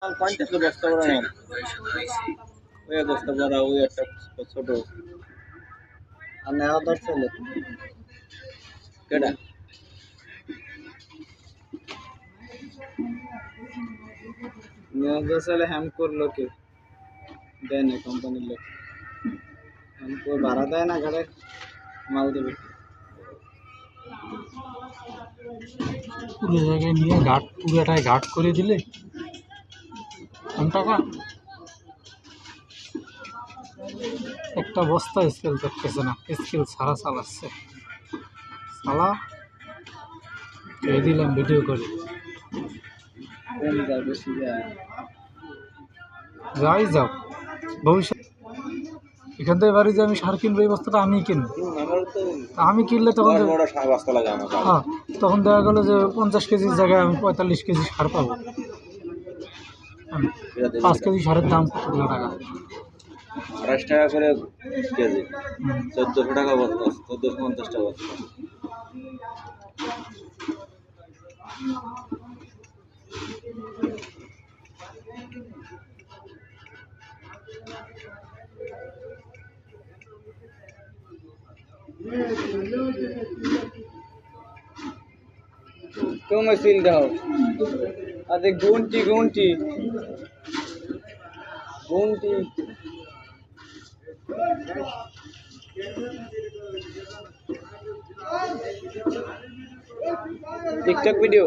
50 বস্তা বড় মাল ওই বস্তা বড় ওই একটা ছোট আর নেওয়া দরছিল কেডা নেওয়া দরছিল হ্যাম করলো কে দেয় না কোম্পানির লোক हमको भाड़ा देय ना गाड़ी माल देবে পুরো জায়গায় নিয়ে ঘাট পুরোটাই ঘাট করে দিলে কম টাকা একটা বস্তা স্কেল করতেছে না স্কেল ছাড়া চালাচ্ছে চালা ছেড়ে দিলাম ভিডিও করে কম যায় বেশি যায় যাই যাও ভবিষ্যৎ এখান থেকে বাড়ি যে আমি সার কিনবো এই বস্তাটা আমি কিনবো আমার তো আমি কিনলে তখন বড় সার বস্তা লাগে আমার হ্যাঁ তখন দেখা গেলো যে 50 কেজির জায়গায় আমি 45 কেজি সার পাবো 5 কেজি সারের দাম কতগুলো টাকা 28 টাকা করে কেজি 1400 টাকা বস্তা 1450 টাকা বস্তা तो मशीन दाओ अरे गुंटी गुंटी गुंटी टिकटॉक वीडियो